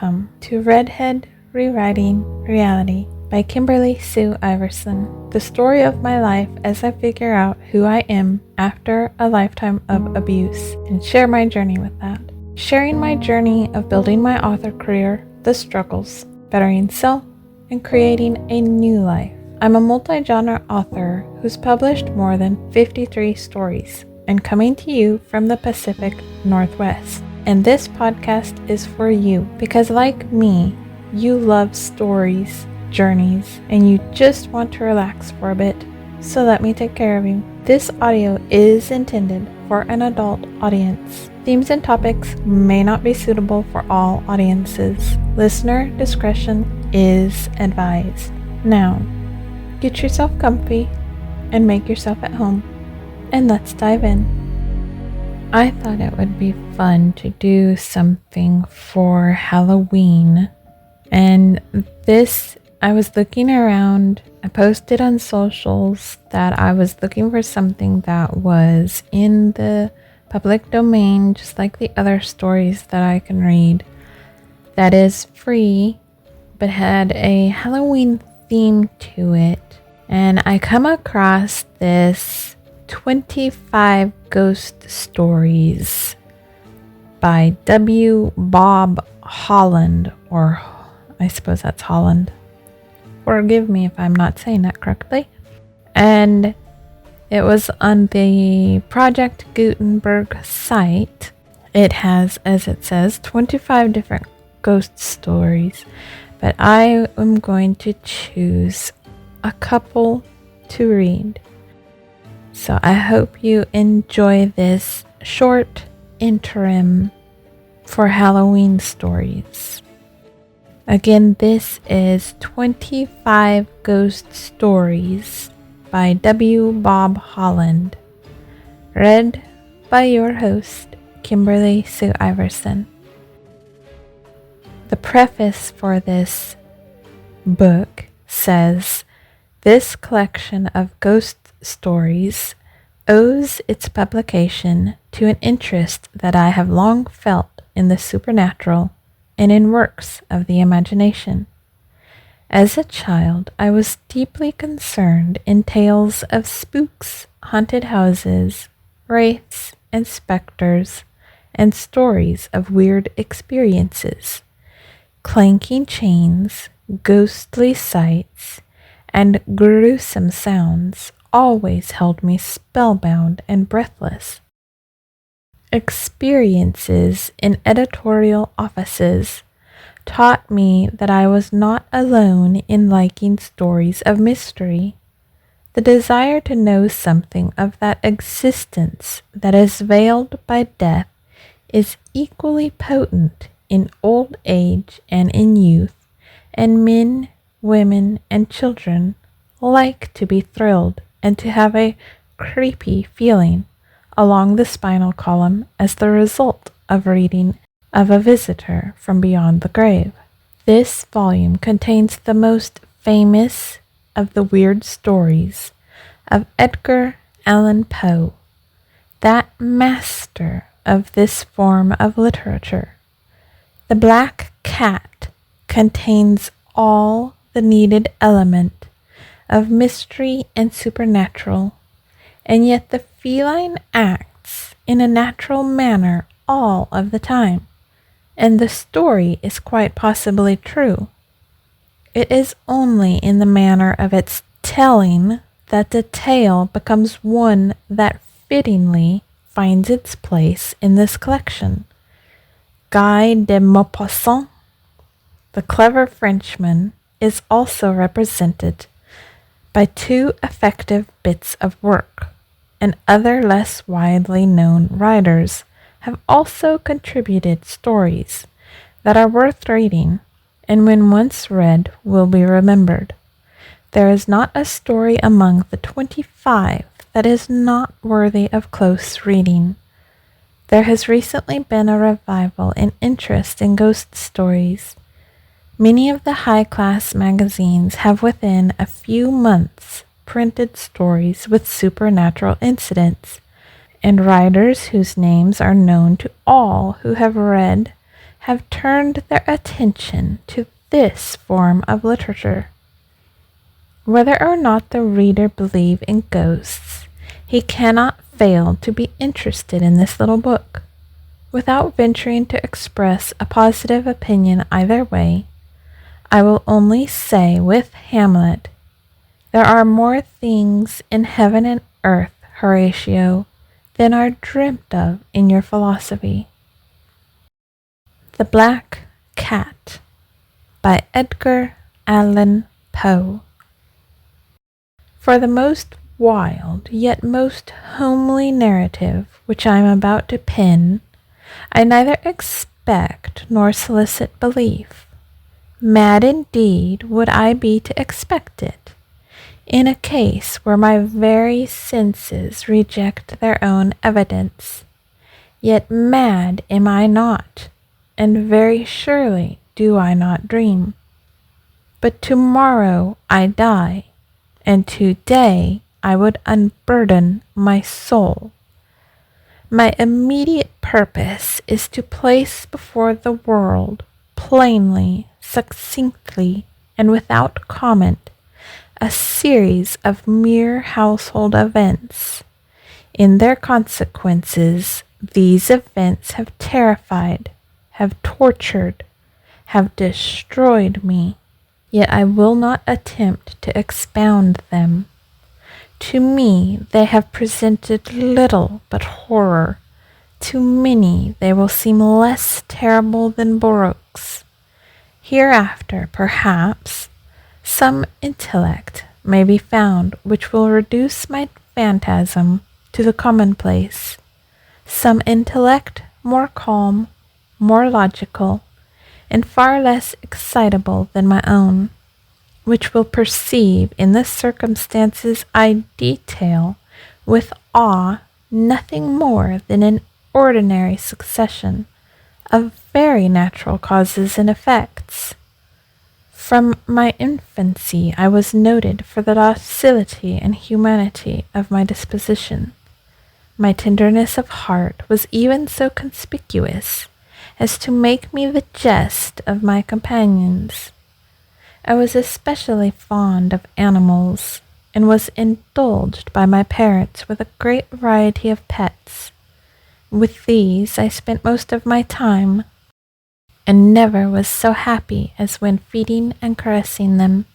Welcome to Redhead Rewriting Reality by Kimberly Sue Iverson, the story of my life as I figure out who I am after a lifetime of abuse and share my journey with that. Sharing my journey of building my author career, the struggles, bettering self, and creating a new life. I'm a multi-genre author who's published more than 53 stories and coming to you from the Pacific Northwest. And this podcast is for you because, like me, you love stories, journeys, and you just want to relax for a bit. So let me take care of you. This audio is intended for an adult audience. Themes and topics may not be suitable for all audiences. Listener discretion is advised. Now, get yourself comfy and make yourself at home, and let's dive in. I thought it would be fun to do something for Halloween, and I was looking around. I posted on socials that I was looking for something that was in the public domain, just like the other stories that I can read, that is free but had a Halloween theme to it. And I come across this 25 Ghost Stories by W. Bob Holland, or I suppose that's Holland. Forgive me if I'm not saying that correctly. And it was on the Project Gutenberg site. It has, as it says, 25 different ghost stories, but I am going to choose a couple to read. So I hope you enjoy this short interim for Halloween stories. Again, this is 25 Ghost Stories by W. Bob Holland, read by your host, Kimberly Sue Iverson. The preface for this book says, "This collection of ghost stories owes its publication to an interest that I have long felt in the supernatural and in works of the imagination. As a child, I was deeply concerned in tales of spooks, haunted houses, wraiths, and specters, and stories of weird experiences. Clanking chains, ghostly sights, and gruesome sounds always held me spellbound and breathless. Experiences in editorial offices taught me that I was not alone in liking stories of mystery. The desire to know something of that existence that is veiled by death is equally potent in old age and in youth, and men, women, and children like to be thrilled and to have a creepy feeling along the spinal column as the result of reading of a visitor from beyond the grave. This volume contains the most famous of the weird stories of Edgar Allen Poe, that master of this form of literature. The Black Cat contains all the needed element of mystery and supernatural, and yet the feline acts in a natural manner all of the time, and the story is quite possibly true. It is only in the manner of its telling that the tale becomes one that fittingly finds its place in this collection. Guy de Maupassant, the clever Frenchman, is also represented by two effective bits of work, and other less widely known writers have also contributed stories that are worth reading, and when once read will be remembered. There is not a story among the 25 that is not worthy of close reading. There has recently been a revival in interest in ghost stories. Many of the high-class magazines have within a few months printed stories with supernatural incidents, and writers whose names are known to all who have read have turned their attention to this form of literature. Whether or not the reader believe in ghosts, he cannot fail to be interested in this little book. Without venturing to express a positive opinion either way, I will only say with Hamlet, there are more things in heaven and earth, Horatio, than are dreamt of in your philosophy. The Black Cat by Edgar Allan Poe. For the most wild yet most homely narrative which I am about to pen, I neither expect nor solicit belief. Mad indeed would I be to expect it, in a case where my very senses reject their own evidence. Yet mad am I not, and very surely do I not dream. But tomorrow I die, and today I would unburden my soul. My immediate purpose is to place before the world, plainly, succinctly, and without comment, a series of mere household events. In their consequences, these events have terrified, have tortured, have destroyed me, yet I will not attempt to expound them. To me they have presented little but horror. To many they will seem less terrible than Borroke's. Hereafter, perhaps, some intellect may be found which will reduce my phantasm to the commonplace, some intellect more calm, more logical, and far less excitable than my own, which will perceive in the circumstances I detail with awe nothing more than an ordinary succession of very natural causes and effects. From my infancy I was noted for the docility and humanity of my disposition. My tenderness of heart was even so conspicuous as to make me the jest of my companions. I was especially fond of animals, and was indulged by my parents with a great variety of pets. With these I spent most of my time, and never was so happy as when feeding and caressing them.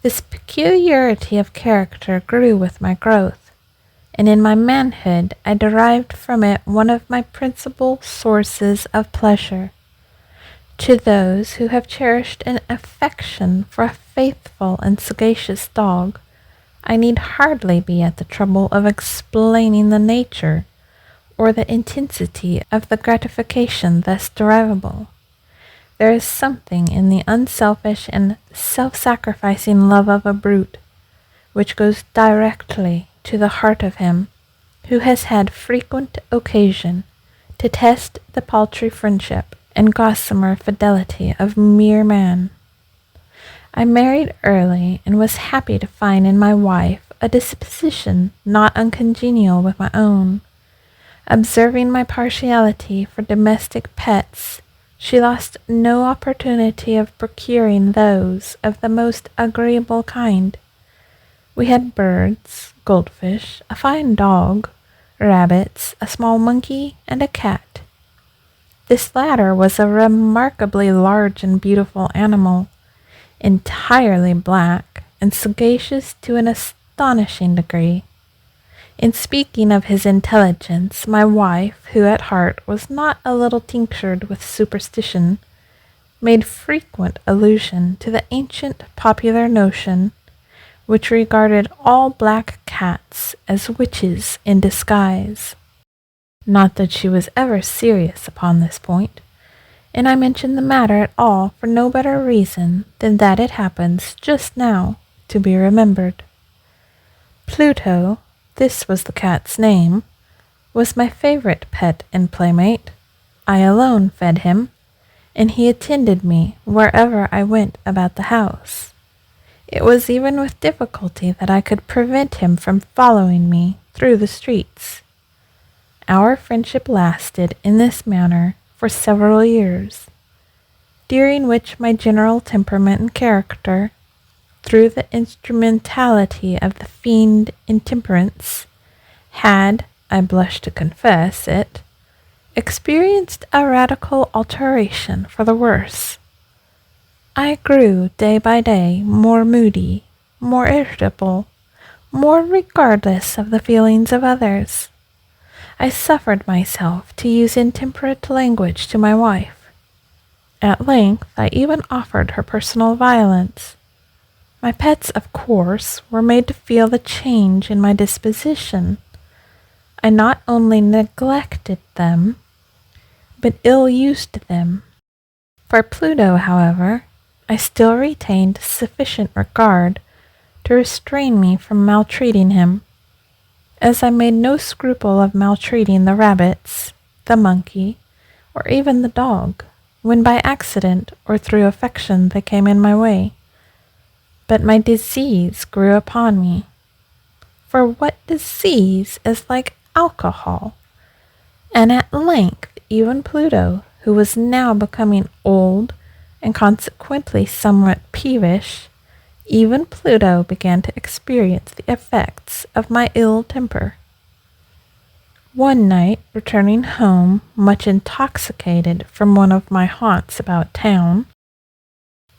This peculiarity of character grew with my growth, and in my manhood I derived from it one of my principal sources of pleasure. To those who have cherished an affection for a faithful and sagacious dog, I need hardly be at the trouble of explaining the nature or the intensity of the gratification thus derivable. There is something in the unselfish and self-sacrificing love of a brute, which goes directly to the heart of him who has had frequent occasion to test the paltry friendship and gossamer fidelity of mere man. I married early, and was happy to find in my wife a disposition not uncongenial with my own. Observing my partiality for domestic pets, she lost no opportunity of procuring those of the most agreeable kind. We had birds, goldfish, a fine dog, rabbits, a small monkey, and a cat. This latter was a remarkably large and beautiful animal, entirely black, and sagacious to an astonishing degree. In speaking of his intelligence, my wife, who at heart was not a little tinctured with superstition, made frequent allusion to the ancient popular notion, which regarded all black cats as witches in disguise. Not that she was ever serious upon this point, and I mention the matter at all for no better reason than that it happens just now to be remembered. Pluto, this was the cat's name, was my favorite pet and playmate. I alone fed him, and he attended me wherever I went about the house. It was even with difficulty that I could prevent him from following me through the streets. Our friendship lasted in this manner for several years, during which my general temperament and character, through the instrumentality of the fiend intemperance, had, I blush to confess it, experienced a radical alteration for the worse. I grew day by day more moody, more irritable, more regardless of the feelings of others. I suffered myself to use intemperate language to my wife. At length I even offered her personal violence. My pets, of course, were made to feel the change in my disposition. I not only neglected them, but ill-used them. For Pluto, however, I still retained sufficient regard to restrain me from maltreating him, as I made no scruple of maltreating the rabbits, the monkey, or even the dog, when by accident or through affection they came in my way. But my disease grew upon me. For what disease is like alcohol? And at length even Pluto, who was now becoming old and consequently somewhat peevish, even Pluto began to experience the effects of my ill temper. One night, returning home much intoxicated from one of my haunts about town,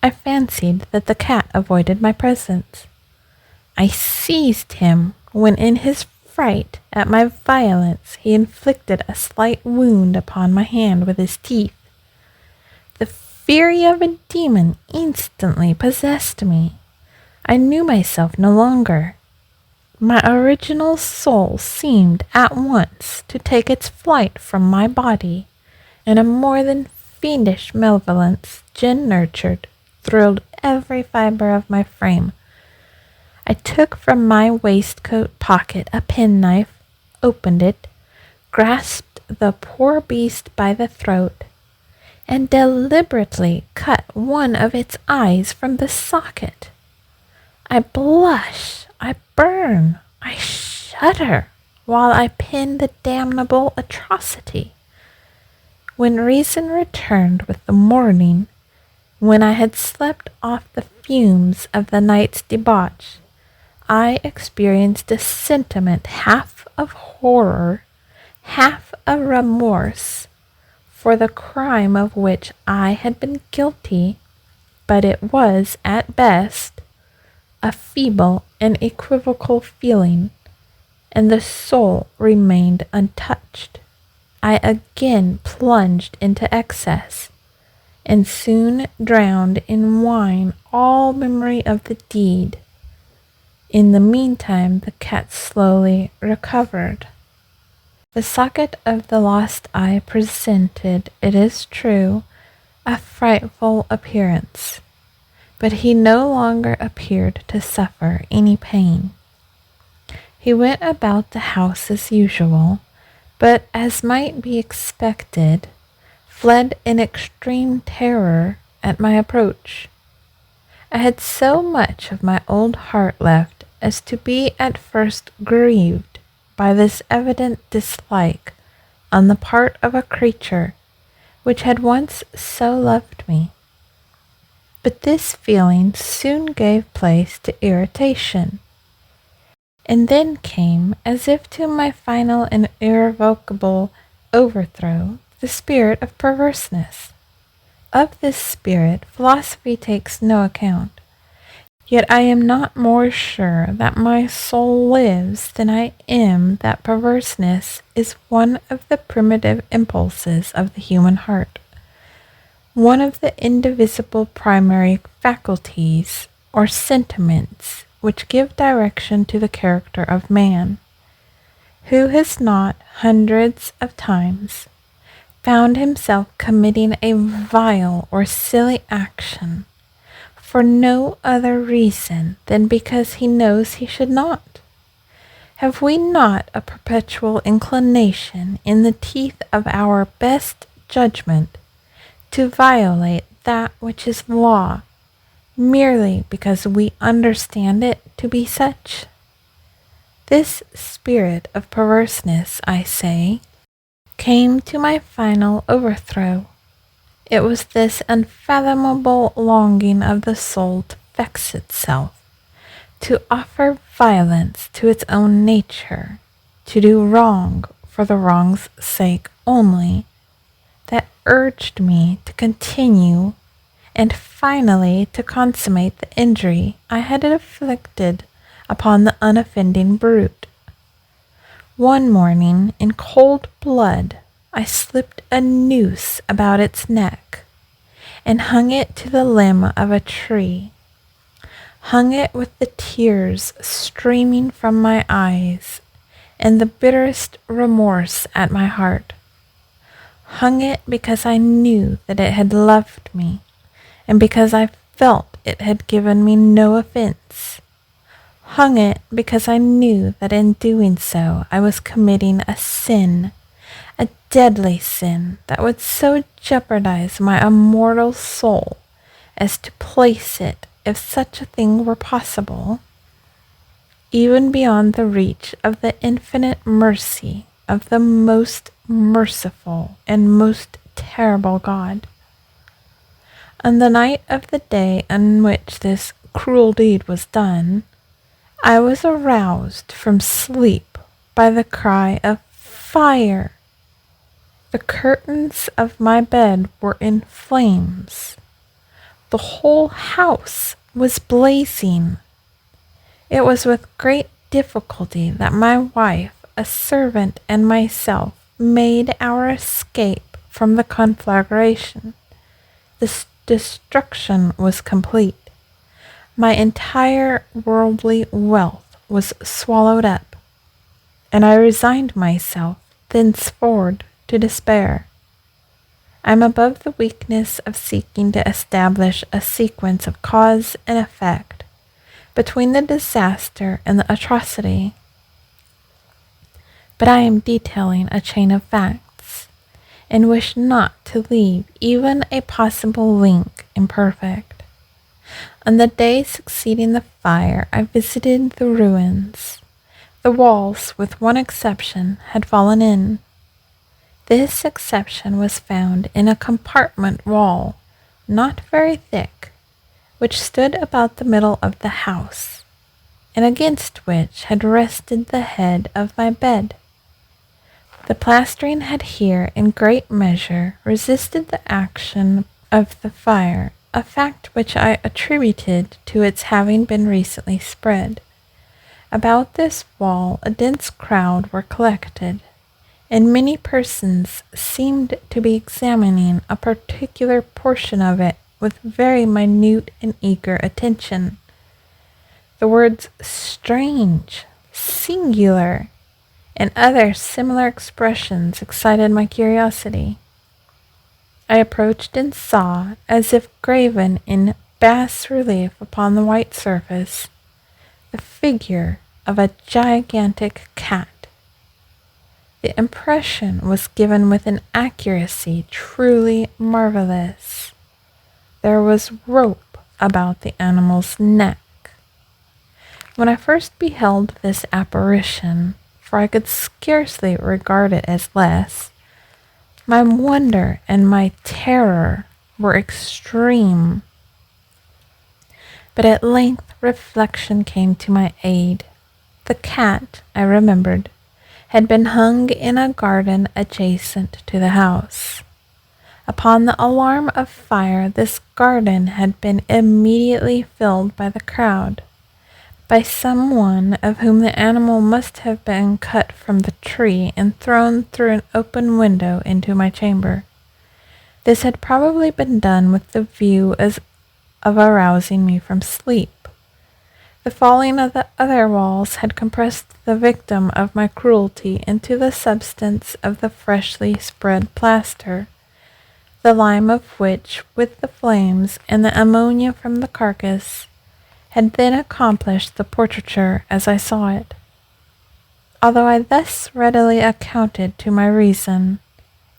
I fancied that the cat avoided my presence. I seized him when in his fright at my violence he inflicted a slight wound upon my hand with his teeth. The fury of a demon instantly possessed me. I knew myself no longer. My original soul seemed at once to take its flight from my body, and a more than fiendish malevolence, gin-nurtured, thrilled every fibre of my frame. I took from my waistcoat pocket a penknife, opened it, grasped the poor beast by the throat, and deliberately cut one of its eyes from the socket. I blush, I burn, I shudder, while I pen the damnable atrocity. When reason returned with the morning, when I had slept off the fumes of the night's debauch, I experienced a sentiment half of horror, half of remorse, for the crime of which I had been guilty, but it was, at best, a feeble and equivocal feeling, and the soul remained untouched. I again plunged into excess, and soon drowned in wine all memory of the deed. In the meantime the cat slowly recovered. The socket of the lost eye presented, it is true, a frightful appearance, but he no longer appeared to suffer any pain. He went about the house as usual, but, as might be expected, fled in extreme terror at my approach. I had so much of my old heart left as to be at first grieved by this evident dislike on the part of a creature which had once so loved me. But this feeling soon gave place to irritation, and then came, as if to my final and irrevocable overthrow, the spirit of perverseness. Of this spirit philosophy takes no account, yet I am not more sure that my soul lives than I am that perverseness is one of the primitive impulses of the human heart, one of the indivisible primary faculties or sentiments which give direction to the character of man. Who has not, hundreds of times, found himself committing a vile or silly action for no other reason than because he knows he should not? Have we not a perpetual inclination in the teeth of our best judgment to violate that which is law, merely because we understand it to be such? This spirit of perverseness, I say, came to my final overthrow. It was this unfathomable longing of the soul to vex itself, to offer violence to its own nature, to do wrong for the wrong's sake only, that urged me to continue and finally to consummate the injury I had inflicted upon the unoffending brute. One morning, in cold blood, I slipped a noose about its neck and hung it to the limb of a tree, hung it with the tears streaming from my eyes and the bitterest remorse at my heart, hung it because I knew that it had loved me, and because I felt it had given me no offense, hung it because I knew that in doing so I was committing a sin, a deadly sin that would so jeopardize my immortal soul as to place it, if such a thing were possible, even beyond the reach of the infinite mercy of the most merciful and most terrible God. On the night of the day on which this cruel deed was done, I was aroused from sleep by the cry of fire. The curtains of my bed were in flames. The whole house was blazing. It was with great difficulty that my wife, a servant, and myself made our escape from the conflagration. The destruction was complete. My entire worldly wealth was swallowed up, and I resigned myself thenceforward to despair. I am above the weakness of seeking to establish a sequence of cause and effect between the disaster and the atrocity, but I am detailing a chain of facts, and wish not to leave even a possible link imperfect. On the day succeeding the fire, I visited the ruins. The walls, with one exception, had fallen in. This exception was found in a compartment wall, not very thick, which stood about the middle of the house, and against which had rested the head of my bed. The plastering had here, in great measure, resisted the action of the fire, a fact which I attributed to its having been recently spread. About this wall a dense crowd were collected, and many persons seemed to be examining a particular portion of it with very minute and eager attention. The words strange, singular, and other similar expressions excited my curiosity. I approached and saw, as if graven in bas relief upon the white surface, the figure of a gigantic cat. The impression was given with an accuracy truly marvelous. There was rope about the animal's neck. When I first beheld this apparition, for I could scarcely regard it as less, my wonder and my terror were extreme. But at length reflection came to my aid. The cat, I remembered, had been hung in a garden adjacent to the house. Upon the alarm of fire, this garden had been immediately filled by the crowd, by some one of whom the animal must have been cut from the tree and thrown through an open window into my chamber. This had probably been done with the view of arousing me from sleep. The falling of the other walls had compressed the victim of my cruelty into the substance of the freshly spread plaster, the lime of which, with the flames and the ammonia from the carcass, had then accomplished the portraiture as I saw it. Although I thus readily accounted to my reason,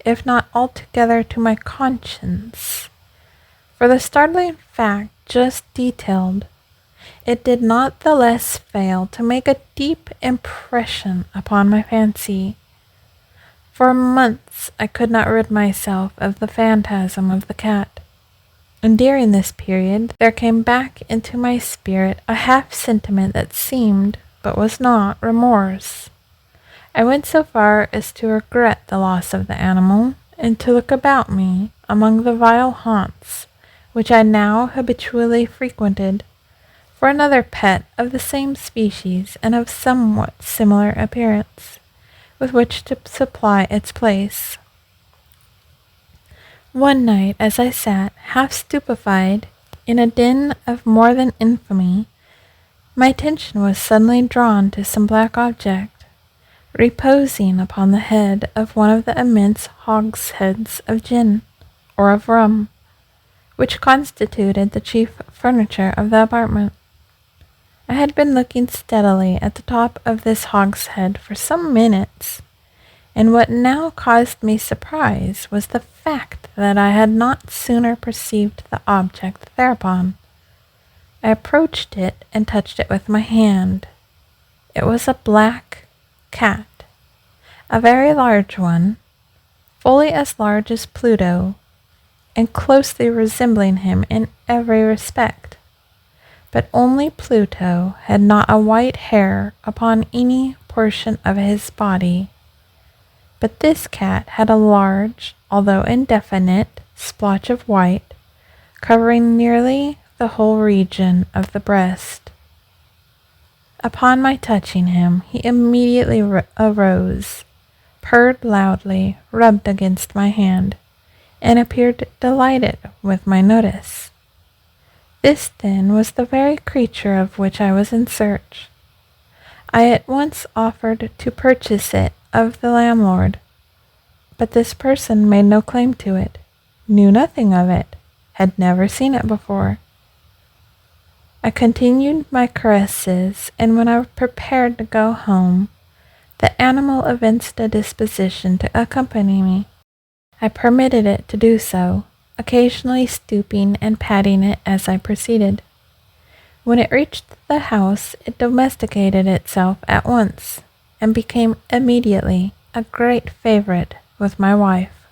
if not altogether to my conscience, for the startling fact just detailed, it did not the less fail to make a deep impression upon my fancy. For months I could not rid myself of the phantasm of the cat, and during this period there came back into my spirit a half-sentiment that seemed, but was not, remorse. I went so far as to regret the loss of the animal, and to look about me among the vile haunts which I now habitually frequented, for another pet of the same species and of somewhat similar appearance, with which to supply its place. One night, as I sat, half stupefied, in a den of more than infamy, my attention was suddenly drawn to some black object, reposing upon the head of one of the immense hogsheads of gin, or of rum, which constituted the chief furniture of the apartment. I had been looking steadily at the top of this hogshead for some minutes, and what now caused me surprise was the fact that I had not sooner perceived the object thereupon. I approached it and touched it with my hand. It was a black cat, a very large one, fully as large as Pluto, and closely resembling him in every respect. But only Pluto had not a white hair upon any portion of his body. But this cat had a large, although indefinite, splotch of white, covering nearly the whole region of the breast. Upon my touching him, he immediately arose, purred loudly, rubbed against my hand, and appeared delighted with my notice. This, then, was the very creature of which I was in search. I at once offered to purchase it of the landlord, but this person made no claim to it, knew nothing of it, had never seen it before. I continued my caresses, and when I prepared to go home, the animal evinced a disposition to accompany me. I permitted it to do so, occasionally stooping and patting it as I proceeded. When it reached the house, it domesticated itself at once, and became immediately a great favorite with my wife.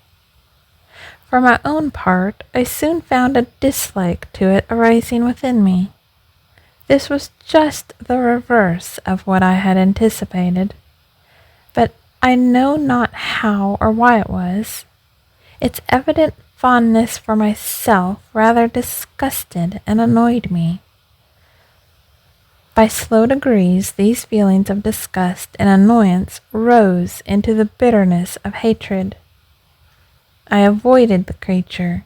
For my own part, I soon found a dislike to it arising within me. This was just the reverse of what I had anticipated, but I know not how or why it was. Its evident fondness for myself rather disgusted and annoyed me. By slow degrees, these feelings of disgust and annoyance rose into the bitterness of hatred. I avoided the creature,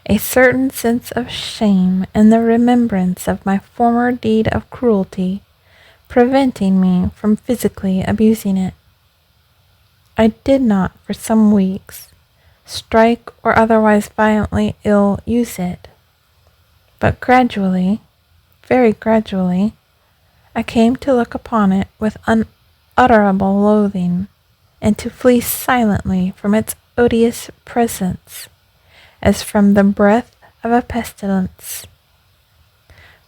a certain sense of shame and the remembrance of my former deed of cruelty preventing me from physically abusing it. I did not, for some weeks, strike or otherwise violently ill use it, but gradually, very gradually, I came to look upon it with unutterable loathing, and to flee silently from its odious presence, as from the breath of a pestilence.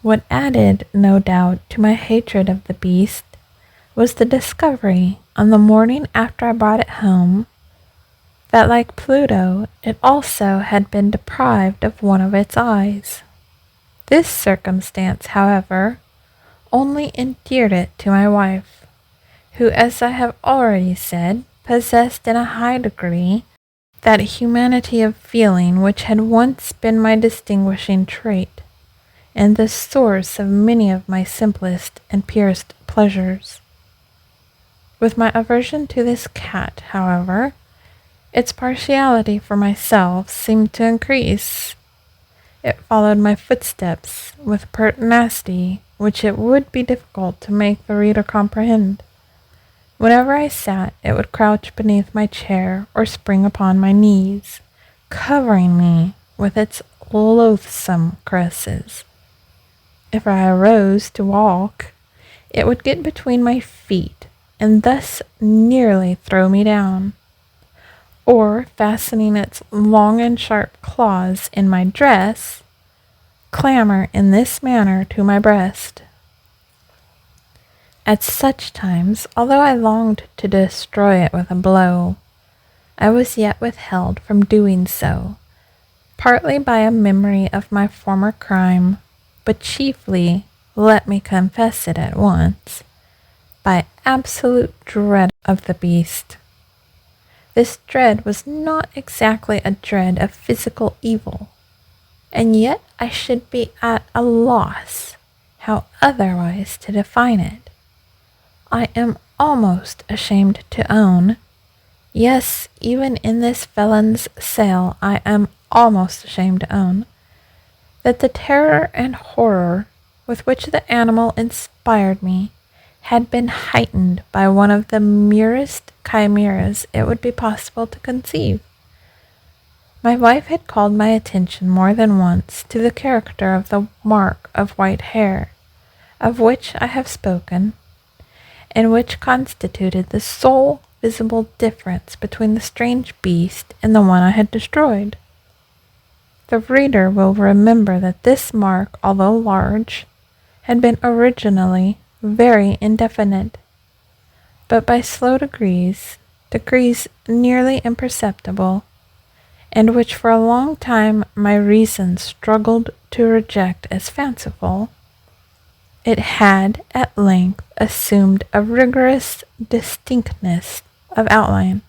What added, no doubt, to my hatred of the beast was the discovery, on the morning after I brought it home, that, like Pluto, it also had been deprived of one of its eyes. This circumstance, however, only endeared it to my wife, who, as I have already said, possessed in a high degree that humanity of feeling which had once been my distinguishing trait, and the source of many of my simplest and purest pleasures. With my aversion to this cat, however, its partiality for myself seemed to increase. It followed my footsteps with pertinacity which it would be difficult to make the reader comprehend. Whenever I sat, it would crouch beneath my chair or spring upon my knees, covering me with its loathsome caresses. If I arose to walk, it would get between my feet and thus nearly throw me down, or, fastening its long and sharp claws in my dress, clamber in this manner to my breast. At such times, although I longed to destroy it with a blow, I was yet withheld from doing so, partly by a memory of my former crime, but chiefly, let me confess it at once, by absolute dread of the beast. This dread was not exactly a dread of physical evil, and yet I should be at a loss how otherwise to define it. I am almost ashamed to own, yes, even in this felon's cell I am almost ashamed to own, that the terror and horror with which the animal inspired me had been heightened by one of the merest chimeras it would be possible to conceive. My wife had called my attention more than once to the character of the mark of white hair, of which I have spoken, and which constituted the sole visible difference between the strange beast and the one I had destroyed. The reader will remember that this mark, although large, had been originally very indefinite, but by slow degrees nearly imperceptible, and which for a long time my reason struggled to reject as fanciful, it had at length assumed a rigorous distinctness of outline.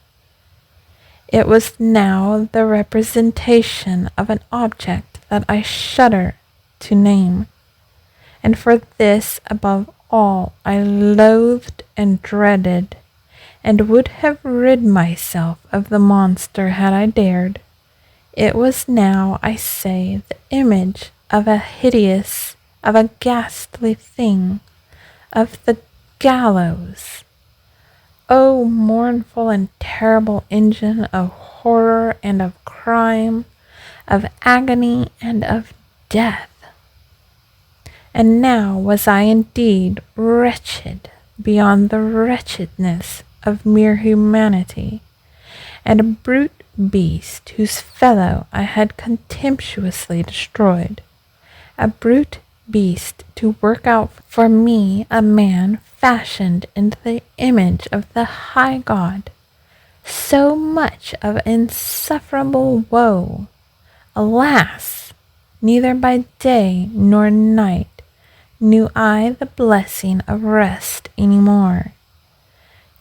It was now the representation of an object that I shudder to name, and for this above all I loathed and dreaded, and would have rid myself of the monster had I dared. It was now, I say, the image of a ghastly thing, of the gallows. O mournful and terrible engine of horror and of crime, of agony and of death! And now was I indeed wretched beyond the wretchedness of mere humanity, and a brute beast whose fellow I had contemptuously destroyed, a brute beast to work out for me a man fashioned into the image of the high God. So much of insufferable woe! Alas! Neither by day nor night knew I the blessing of rest any more.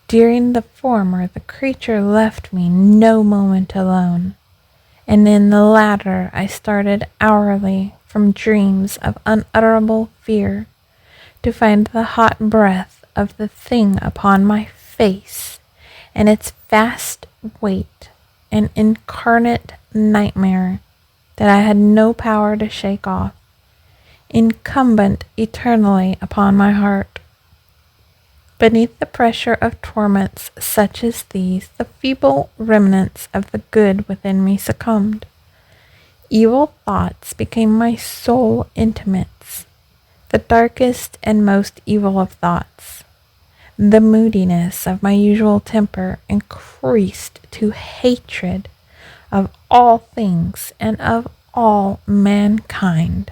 During the former the creature left me no moment alone, and in the latter I started hourly from dreams of unutterable fear, to find the hot breath of the thing upon my face, and its vast weight an incarnate nightmare that I had no power to shake off, incumbent eternally upon my heart. Beneath the pressure of torments such as these, the feeble remnants of the good within me succumbed. Evil thoughts became my sole intimates, the darkest and most evil of thoughts. The moodiness of my usual temper increased to hatred of all things and of all mankind,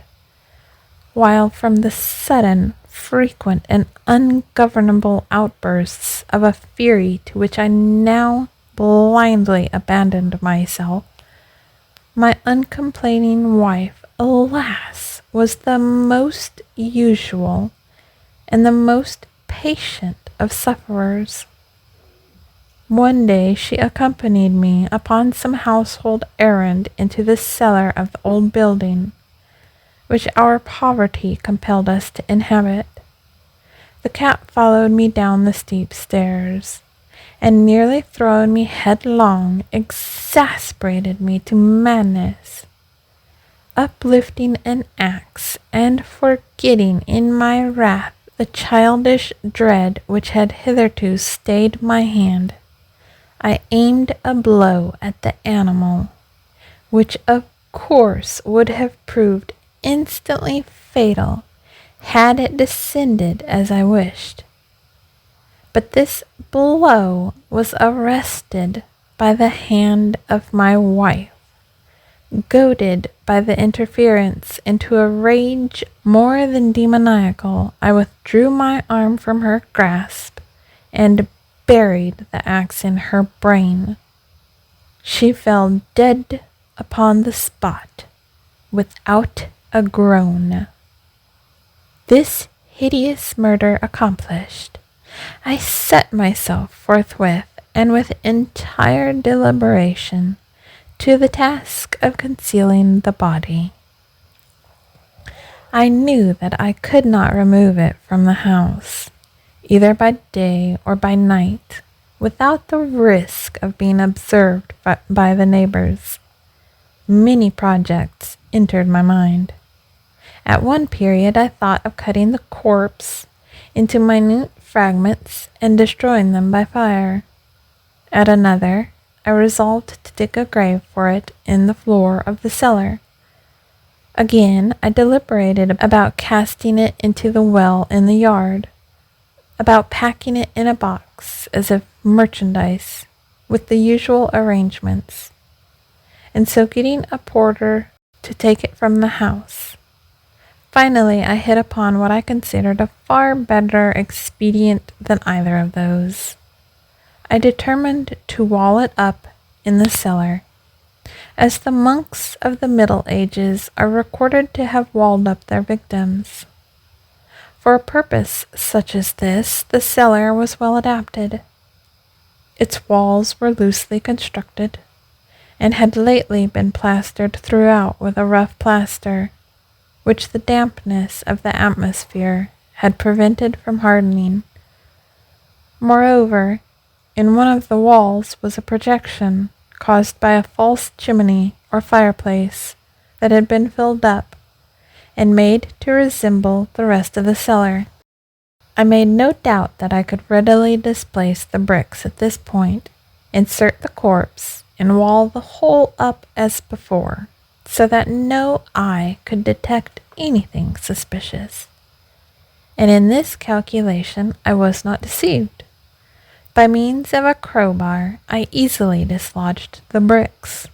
while from the sudden, frequent, and ungovernable outbursts of a fury to which I now blindly abandoned myself, my uncomplaining wife, alas, was the most usual and the most patient of sufferers. One day she accompanied me upon some household errand into the cellar of the old building, which our poverty compelled us to inhabit. The cat followed me down the steep stairs, and nearly throwing me headlong, exasperated me to madness. Uplifting an axe, and forgetting in my wrath the childish dread which had hitherto stayed my hand, I aimed a blow at the animal, which of course would have proved instantly fatal had it descended as I wished. But this blow was arrested by the hand of my wife. Goaded by the interference into a rage more than demoniacal, I withdrew my arm from her grasp and buried the axe in her brain. She fell dead upon the spot, without a groan. This hideous murder accomplished, I set myself forthwith and with entire deliberation to the task of concealing the body. I knew that I could not remove it from the house, either by day or by night, without the risk of being observed by the neighbors. Many projects entered my mind. At one period I thought of cutting the corpse into minute fragments and destroying them by fire. At another, I resolved to dig a grave for it in the floor of the cellar. Again, I deliberated about casting it into the well in the yard, about packing it in a box as if merchandise, with the usual arrangements, and so getting a porter to take it from the house. Finally, I hit upon what I considered a far better expedient than either of those. I determined to wall it up in the cellar, as the monks of the Middle Ages are recorded to have walled up their victims. For a purpose such as this, the cellar was well adapted. Its walls were loosely constructed, and had lately been plastered throughout with a rough plaster, which the dampness of the atmosphere had prevented from hardening. Moreover, in one of the walls was a projection caused by a false chimney or fireplace that had been filled up and made to resemble the rest of the cellar. I made no doubt that I could readily displace the bricks at this point, insert the corpse, and wall the whole up as before, so that no eye could detect anything suspicious. And in this calculation I was not deceived. By means of a crowbar I easily dislodged the bricks,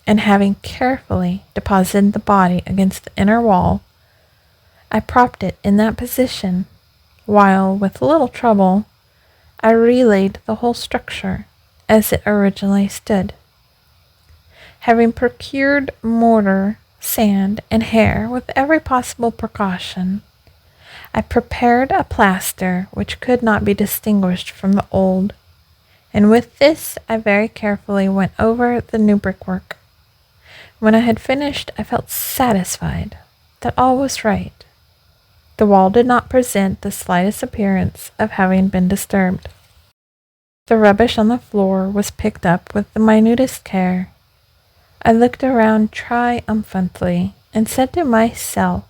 and having carefully deposited the body against the inner wall, I propped it in that position, while with little trouble I relaid the whole structure as it originally stood. Having procured mortar, sand, and hair with every possible precaution, I prepared a plaster which could not be distinguished from the old, and with this I very carefully went over the new brickwork. When I had finished, I felt satisfied that all was right. The wall did not present the slightest appearance of having been disturbed. The rubbish on the floor was picked up with the minutest care. I looked around triumphantly and said to myself,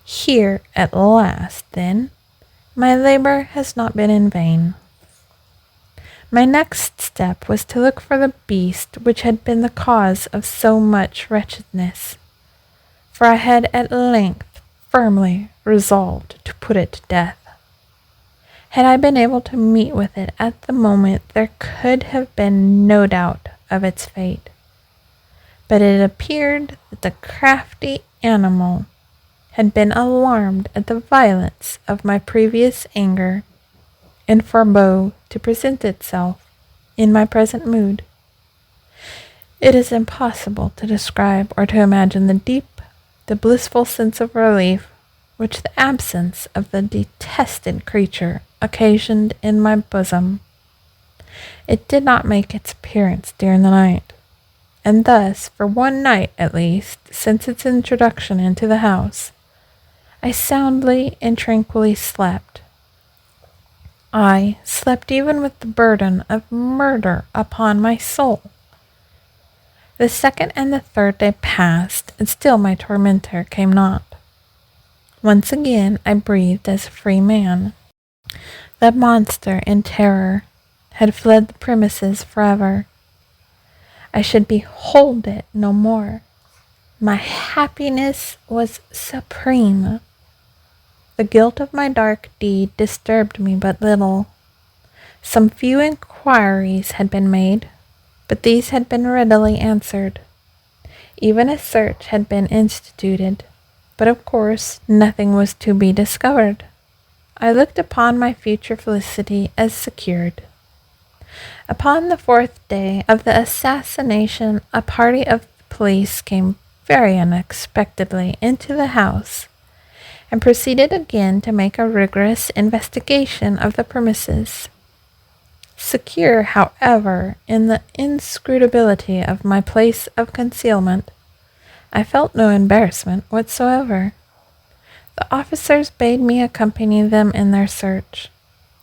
"Here at last, then, my labor has not been in vain." My next step was to look for the beast which had been the cause of so much wretchedness, for I had at length firmly resolved to put it to death. Had I been able to meet with it at the moment, there could have been no doubt of its fate. But it appeared that the crafty animal had been alarmed at the violence of my previous anger, and forbore to present itself in my present mood. It is impossible to describe or to imagine the blissful sense of relief which the absence of the detested creature occasioned in my bosom. It did not make its appearance during the night, and thus, for one night at least, since its introduction into the house, I soundly and tranquilly slept. I slept even with the burden of murder upon my soul. The second and the third day passed, and still my tormentor came not. Once again I breathed as a free man. The monster, in terror, had fled the premises forever. I should behold it no more. My happiness was supreme. The guilt of my dark deed disturbed me but little. Some few inquiries had been made, but these had been readily answered. Even a search had been instituted, but of course nothing was to be discovered. I looked upon my future felicity as secured. Upon the 4th day of the assassination, a party of police came very unexpectedly into the house and proceeded again to make a rigorous investigation of the premises. Secure, however, in the inscrutability of my place of concealment, I felt no embarrassment whatsoever. The officers bade me accompany them in their search.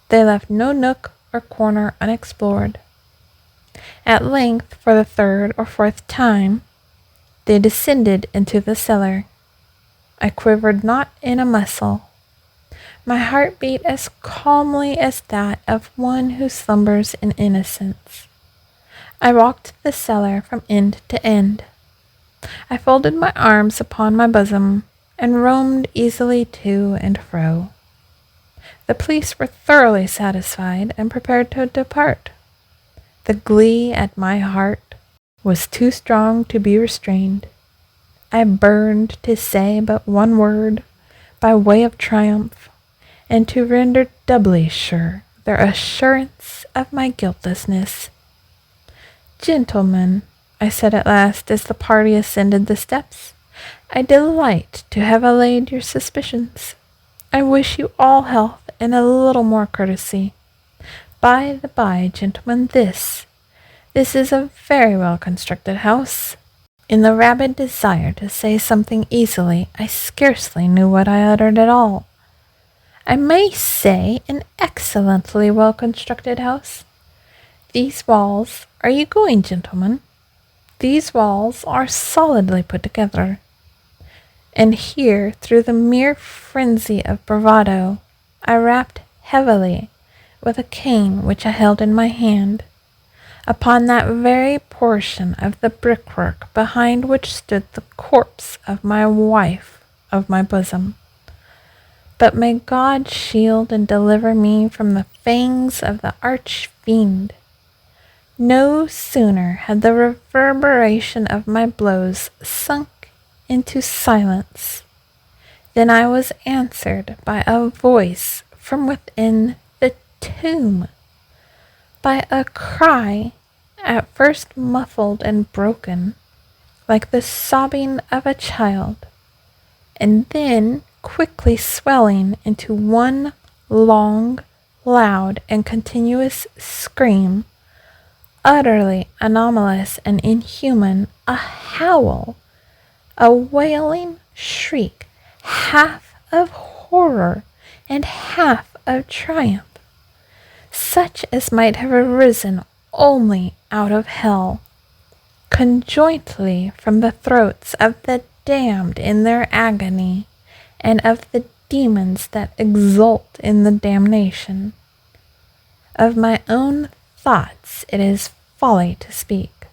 They left no nook or corner unexplored. At length, for the 3rd or 4th time, they descended into the cellar. I quivered not in a muscle. My heart beat as calmly as that of one who slumbers in innocence. I walked the cellar from end to end. I folded my arms upon my bosom and roamed easily to and fro. The police were thoroughly satisfied and prepared to depart. The glee at my heart was too strong to be restrained. I burned to say but one word by way of triumph, and to render doubly sure their assurance of my guiltlessness. "Gentlemen," I said at last as the party ascended the steps, "I delight to have allayed your suspicions. I wish you all health and a little more courtesy. By the by, gentlemen, this is a very well constructed house." In the rabid desire to say something easily, I scarcely knew what I uttered at all. "I may say an excellently well constructed house. These walls, are you going, gentlemen? These walls are solidly put together." And here, through the mere frenzy of bravado, I rapped heavily with a cane which I held in my hand, upon that very portion of the brickwork behind which stood the corpse of my wife of my bosom. But may God shield and deliver me from the fangs of the arch-fiend. No sooner had the reverberation of my blows sunk into silence than I was answered by a voice from within the tomb, by a cry at first muffled and broken, like the sobbing of a child, and then quickly swelling into one long, loud, and continuous scream, utterly anomalous and inhuman, a howl, a wailing shriek, half of horror and half of triumph, such as might have arisen only out of hell, conjointly from the throats of the damned in their agony, and of the demons that exult in the damnation. Of my own thoughts it is folly to speak.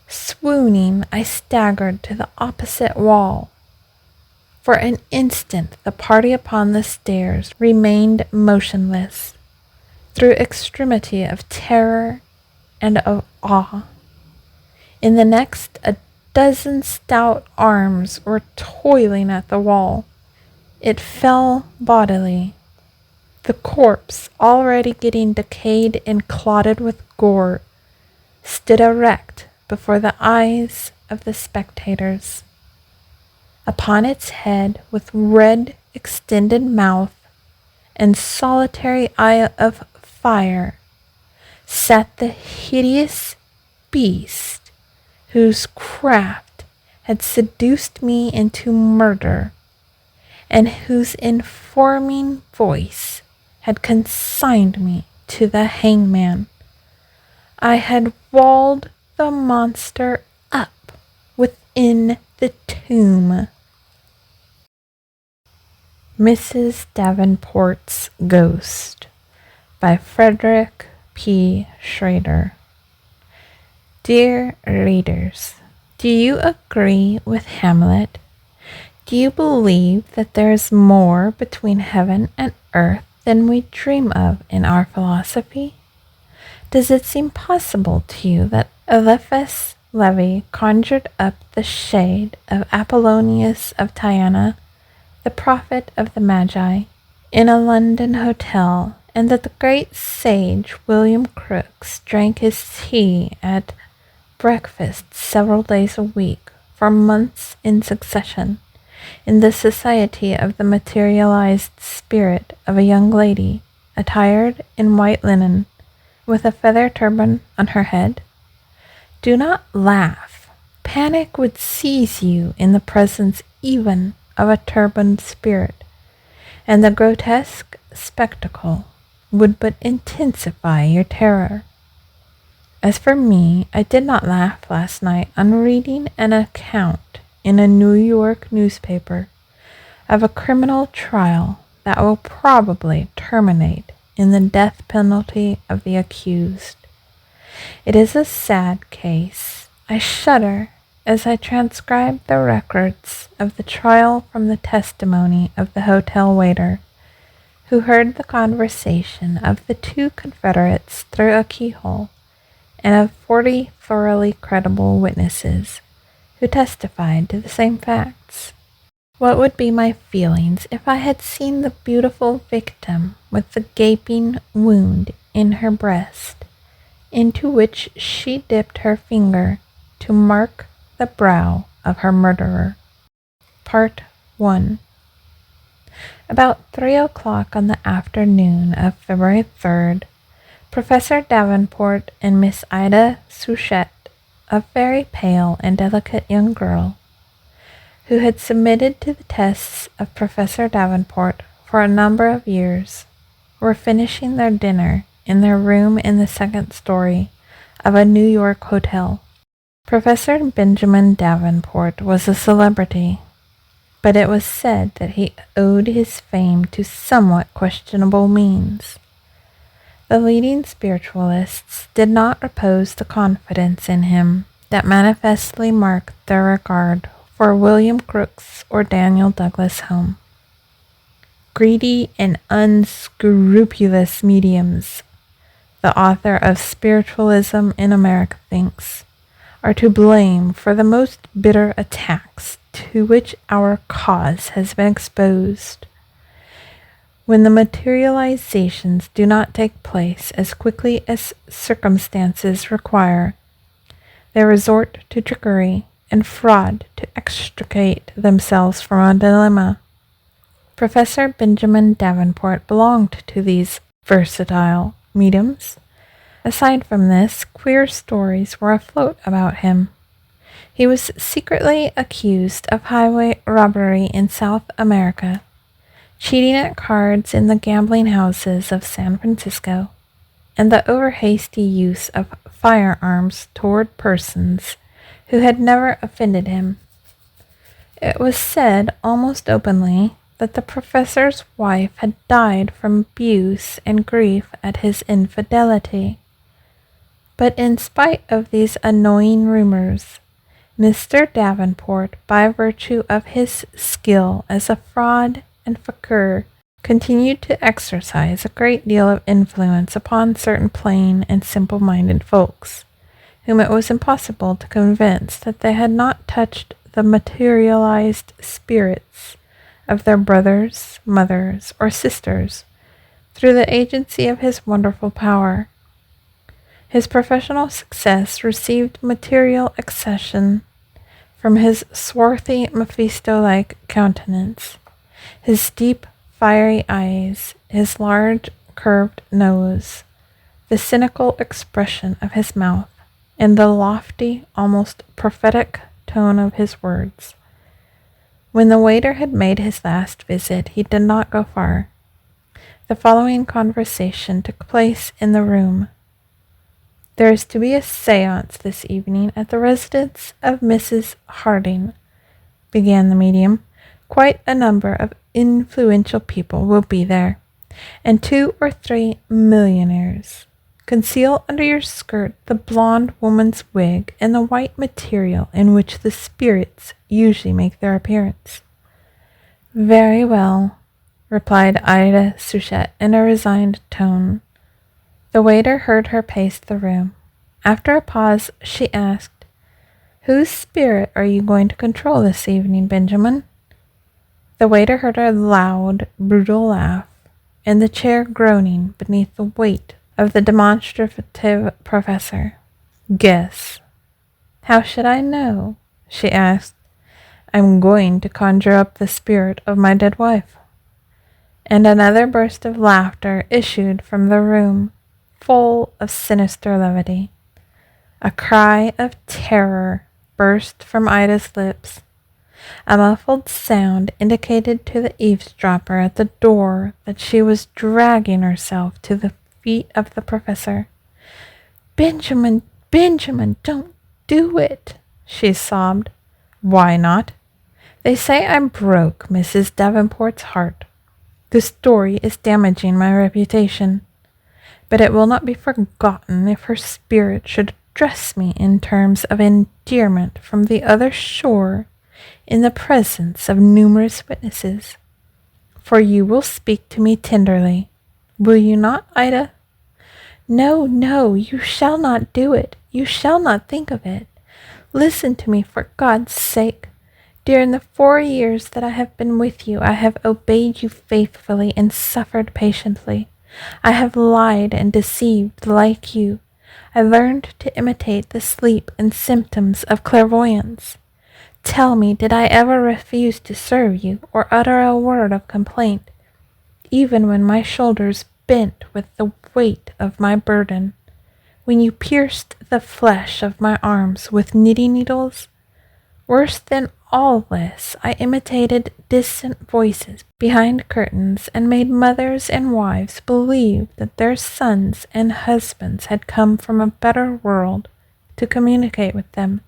Swooning, I staggered to the opposite wall. For an instant the party upon the stairs remained motionless, through extremity of terror and of awe. In the next, a dozen stout arms were toiling at the wall. It fell bodily. The corpse, already getting decayed and clotted with gore, stood erect before the eyes of the spectators. Upon its head, with red extended mouth and solitary eye of fire, sat the hideous beast whose craft had seduced me into murder, and whose informing voice had consigned me to the hangman. I had walled the monster up within the tomb. Mrs. Davenport's Ghost by Frederick P. Schrader. Dear readers, do you agree with Hamlet? Do you believe that there is more between heaven and earth than we dream of in our philosophy? Does it seem possible to you that Eliphas Levi conjured up the shade of Apollonius of Tyana, the prophet of the Magi, in a London hotel and that the great sage William Crookes drank his tea at breakfast several days a week for months in succession, in the society of the materialized spirit of a young lady attired in white linen, with a feather turban on her head? Do not laugh. Panic would seize you in the presence even of a turbaned spirit, and the grotesque spectacle would but intensify your terror. As for me, I did not laugh last night on reading an account in a New York newspaper of a criminal trial that will probably terminate in the death penalty of the accused. It is a sad case. I shudder as I transcribe the records of the trial from the testimony of the hotel waiter, who heard the conversation of the two confederates through a keyhole, and of 40 thoroughly credible witnesses who testified to the same facts. What would be my feelings if I had seen the beautiful victim with the gaping wound in her breast, into which she dipped her finger to mark the brow of her murderer? Part 1. About 3 o'clock on the afternoon of February 3rd, Professor Davenport and Miss Ida Souchet, a very pale and delicate young girl, who had submitted to the tests of Professor Davenport for a number of years, were finishing their dinner in their room in the second story of a New York hotel. Professor Benjamin Davenport was a celebrity, but it was said that he owed his fame to somewhat questionable means. The leading spiritualists did not repose the confidence in him that manifestly marked their regard for William Crookes or Daniel Douglas Home. Greedy and unscrupulous mediums, the author of Spiritualism in America thinks, are to blame for the most bitter attacks to which our cause has been exposed. When the materializations do not take place as quickly as circumstances require, they resort to trickery and fraud to extricate themselves from a dilemma. Professor Benjamin Davenport belonged to these versatile mediums. Aside from this, queer stories were afloat about him. He was secretly accused of highway robbery in South America, cheating at cards in the gambling houses of San Francisco, and the over-hasty use of firearms toward persons who had never offended him. It was said almost openly that the professor's wife had died from abuse and grief at his infidelity. But in spite of these annoying rumors, Mr. Davenport, by virtue of his skill as a fraud and fakir, continued to exercise a great deal of influence upon certain plain and simple-minded folks, whom it was impossible to convince that they had not touched the materialized spirits of their brothers, mothers, or sisters through the agency of his wonderful power. His professional success received material accession from his swarthy Mephisto-like countenance, his deep, fiery eyes, his large, curved nose, the cynical expression of his mouth, and the lofty, almost prophetic tone of his words. When the waiter had made his last visit, he did not go far. The following conversation took place in the room. "There is to be a séance this evening at the residence of Mrs. Harding," began the medium. "Quite a number of influential people will be there, and 2 or 3 millionaires. Conceal under your skirt the blonde woman's wig and the white material in which the spirits usually make their appearance." "Very well," replied Ida Souchet in a resigned tone. The waiter heard her pace the room. After a pause, she asked, "Whose spirit are you going to control this evening, Benjamin?" The waiter heard a loud, brutal laugh, and the chair groaning beneath the weight of the demonstrative professor. Guess. How should I know? She asked. I'm going to conjure up the spirit of my dead wife. And another burst of laughter issued from the room, full of sinister levity. A cry of terror burst from Ida's lips. A muffled sound indicated to the eavesdropper at the door that she was dragging herself to the feet of the professor. Benjamin, Benjamin, don't do it, she sobbed. Why not? They say I broke Mrs. Davenport's heart. The story is damaging my reputation, but it will not be forgotten if her spirit should address me in terms of endearment from the other shore in the presence of numerous witnesses. For you will speak to me tenderly, will you not, Ida? No, no, you shall not do it. You shall not think of it. Listen to me for God's sake. During the 4 years that I have been with you, I have obeyed you faithfully and suffered patiently. I have lied and deceived like you. I learned to imitate the sleep and symptoms of clairvoyance. Tell me, did I ever refuse to serve you or utter a word of complaint, even when my shoulders bent with the weight of my burden, when you pierced the flesh of my arms with knitting needles? Worse than all this, I imitated distant voices behind curtains and made mothers and wives believe that their sons and husbands had come from a better world to communicate with them.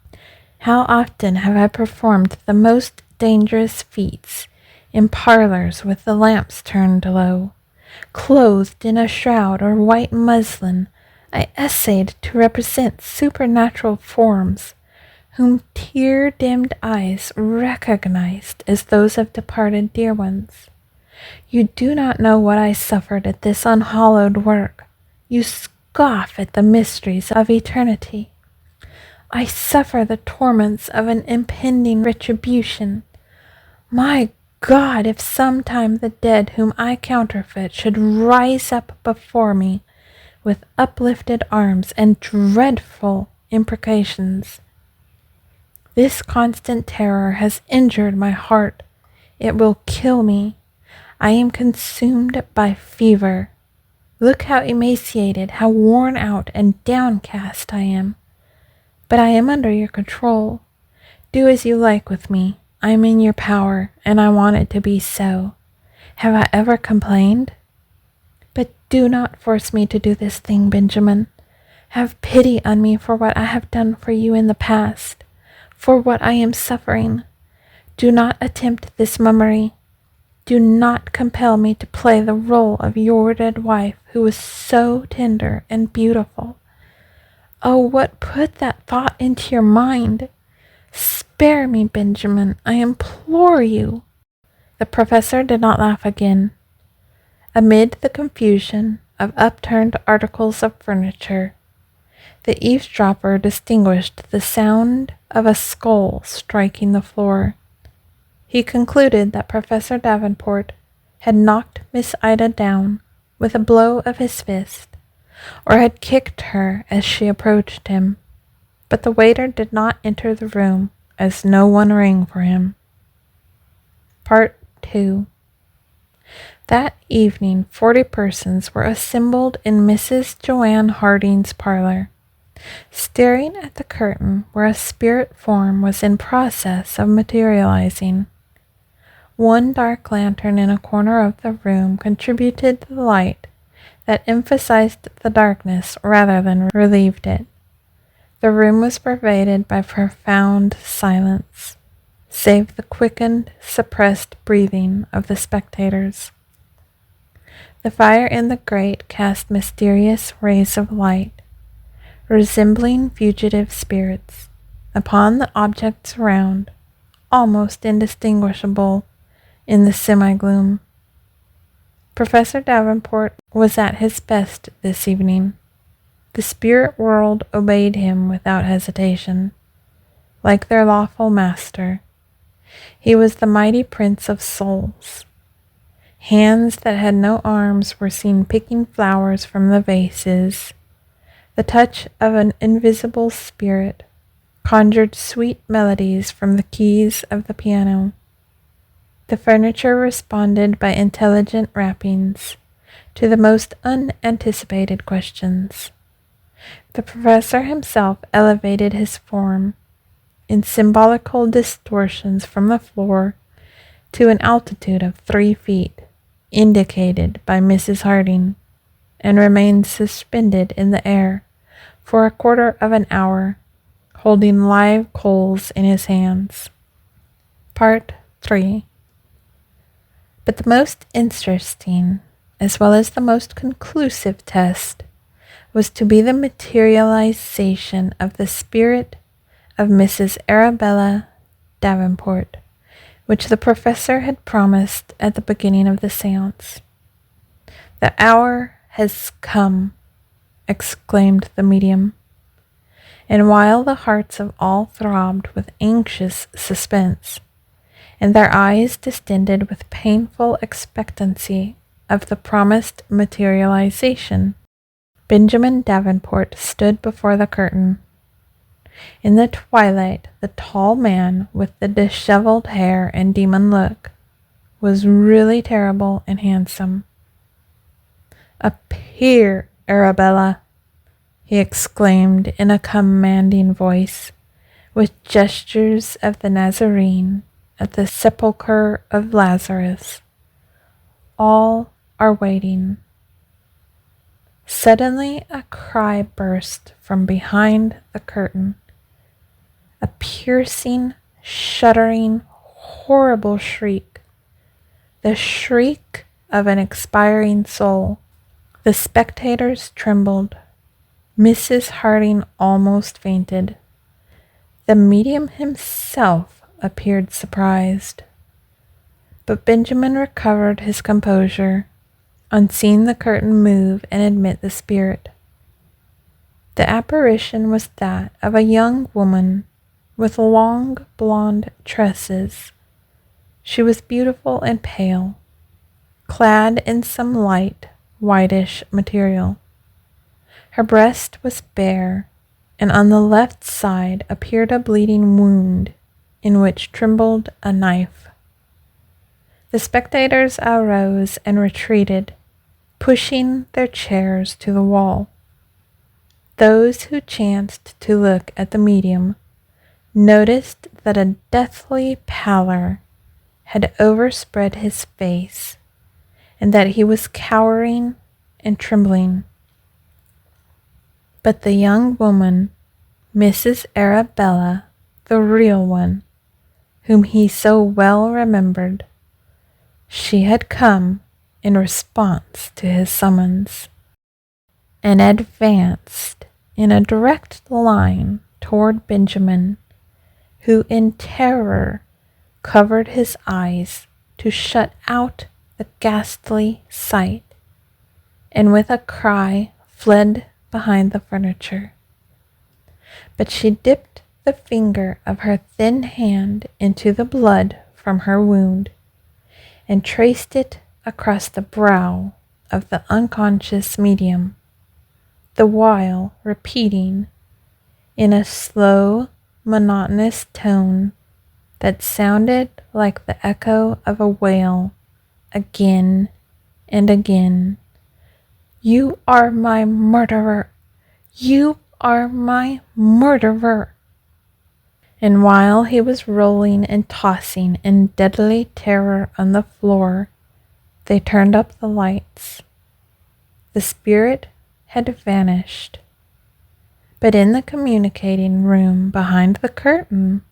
How often have I performed the most dangerous feats in parlors with the lamps turned low. Clothed in a shroud or white muslin, I essayed to represent supernatural forms, whom tear-dimmed eyes recognized as those of departed dear ones. You do not know what I suffered at this unhallowed work. You scoff at the mysteries of eternity. I suffer the torments of an impending retribution. My God, if sometime the dead whom I counterfeit should rise up before me with uplifted arms and dreadful imprecations. This constant terror has injured my heart. It will kill me. I am consumed by fever. Look how emaciated, how worn out and downcast I am. But I am under your control. Do as you like with me. I am in your power, and I want it to be so. Have I ever complained? But do not force me to do this thing, Benjamin. Have pity on me for what I have done for you in the past, for what I am suffering. Do not attempt this mummery. Do not compel me to play the role of your dead wife who was so tender and beautiful. Oh, what put that thought into your mind? Spare me, Benjamin, I implore you. The professor did not laugh again. Amid the confusion of upturned articles of furniture, the eavesdropper distinguished the sound of a skull striking the floor. He concluded that Professor Davenport had knocked Miss Ida down with a blow of his fist, or had kicked her as she approached him, but the waiter did not enter the room, as no one rang for him. Part 2. That evening 40 persons were assembled in Mrs. Joanne Harding's parlor, staring at the curtain where a spirit form was in process of materializing. One dark lantern in a corner of the room contributed the light that emphasized the darkness rather than relieved it. The room was pervaded by profound silence, save the quickened, suppressed breathing of the spectators. The fire in the grate cast mysterious rays of light, resembling fugitive spirits, upon the objects around, almost indistinguishable in the semi-gloom. Professor Davenport was at his best this evening. The spirit world obeyed him without hesitation, like their lawful master. He was the mighty prince of souls. Hands that had no arms were seen picking flowers from the vases. The touch of an invisible spirit conjured sweet melodies from the keys of the piano. The furniture responded by intelligent rappings to the most unanticipated questions. The professor himself elevated his form in symbolical distortions from the floor to an altitude of 3 feet, indicated by Mrs. Harding, and remained suspended in the air for a quarter of an hour, holding live coals in his hands. Part 3. But the most interesting, as well as the most conclusive test, was to be the materialization of the spirit of Mrs. Arabella Davenport, which the professor had promised at the beginning of the séance. "The hour has come," exclaimed the medium, and while the hearts of all throbbed with anxious suspense, and their eyes distended with painful expectancy of the promised materialization, Benjamin Davenport stood before the curtain. In the twilight, the tall man with the disheveled hair and demon look was really terrible and handsome. "Appear, Arabella," he exclaimed in a commanding voice, with gestures of the Nazarene at the sepulchre of Lazarus. "All are waiting." Suddenly a cry burst from behind the curtain. A piercing, shuddering, horrible shriek. The shriek of an expiring soul. The spectators trembled. Mrs. Harding almost fainted. The medium himself appeared surprised. But Benjamin recovered his composure on seeing the curtain move and admit the spirit. The apparition was that of a young woman with long blonde tresses. She was beautiful and pale, clad in some light, whitish material. Her breast was bare, and on the left side appeared a bleeding wound in which trembled a knife. The spectators arose and retreated, pushing their chairs to the wall. Those who chanced to look at the medium noticed that a deathly pallor had overspread his face, and that he was cowering and trembling. But the young woman, Mrs. Arabella, the real one, whom he so well remembered, she had come in response to his summons, and advanced in a direct line toward Benjamin, who in terror covered his eyes to shut out the ghastly sight, and with a cry fled behind the furniture. But she dipped the finger of her thin hand into the blood from her wound, and traced it across the brow of the unconscious medium, the while repeating in a slow, monotonous tone that sounded like the echo of a wail, again and again, "You are my murderer! You are my murderer!" And while he was rolling and tossing in deadly terror on the floor, they turned up the lights. The spirit had vanished. But in the communicating room behind the curtain,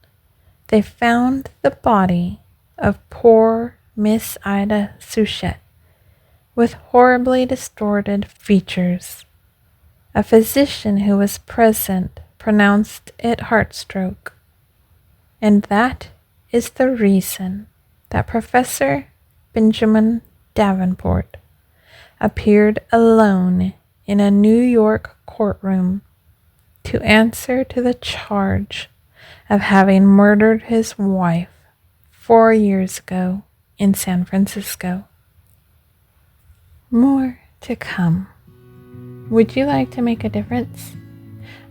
they found the body of poor Miss Ida Souchet, with horribly distorted features. A physician who was present pronounced it heartstroke. And that is the reason that Professor Benjamin Davenport appeared alone in a New York courtroom to answer to the charge of having murdered his wife 4 years ago in San Francisco. More to come. Would you like to make a difference?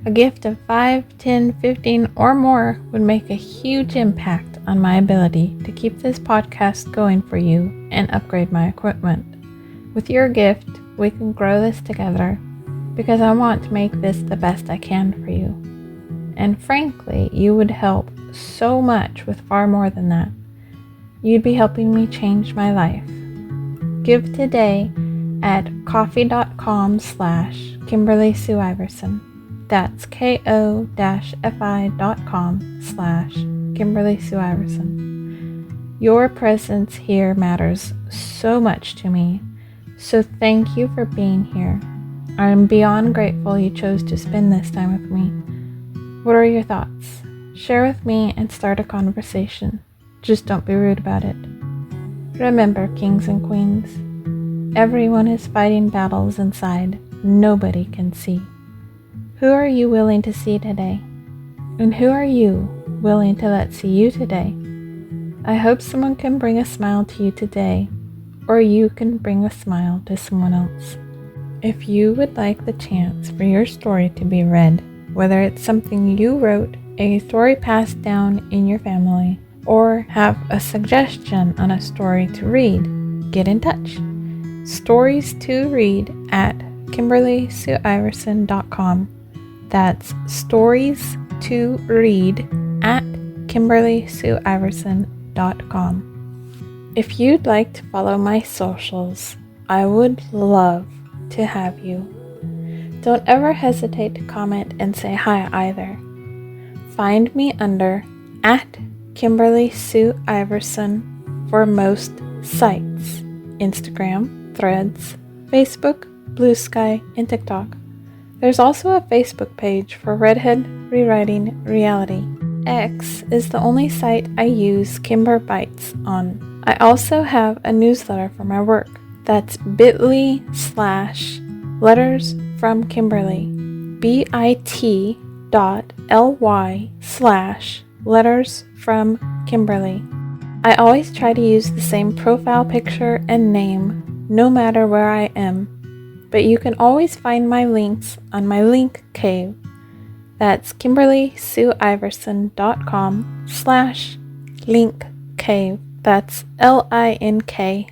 A gift of 5, 10, 15, or more would make a huge impact on my ability to keep this podcast going for you and upgrade my equipment. With your gift, we can grow this together because I want to make this the best I can for you. And frankly, you would help so much with far more than that. You'd be helping me change my life. Give today at ko-fi.com/Kimberly Sue Iverson. That's ko-fi.com/Kimberly Sue Iverson. Your presence here matters so much to me, so thank you for being here. I am beyond grateful you chose to spend this time with me. What are your thoughts? Share with me and start a conversation. Just don't be rude about it. Remember, kings and queens, everyone is fighting battles inside nobody can see. Who are you willing to see today? And who are you willing to let see you today? I hope someone can bring a smile to you today, or you can bring a smile to someone else. If you would like the chance for your story to be read, whether it's something you wrote, a story passed down in your family, or have a suggestion on a story to read, get in touch. Stories to read at KimberlySueIverson.com. That's stories to read at KimberlySueIverson.com. If you'd like to follow my socials, I would love to have you. Don't ever hesitate to comment and say hi either. Find me under at Kimberly Sue Iverson for most sites: Instagram, Threads, Facebook, Blue Sky, and TikTok. There's also a Facebook page for Redhead Rewriting Reality. X is the only site I use Kimber Bites on. I also have a newsletter for my work. That's bit.ly/letters from Kimberly. bit.ly/letters from Kimberly. I always try to use the same profile picture and name no matter where I am, but you can always find my links on my link cave. That's KimberlySueIverson.com/link cave. That's LINKCAVE.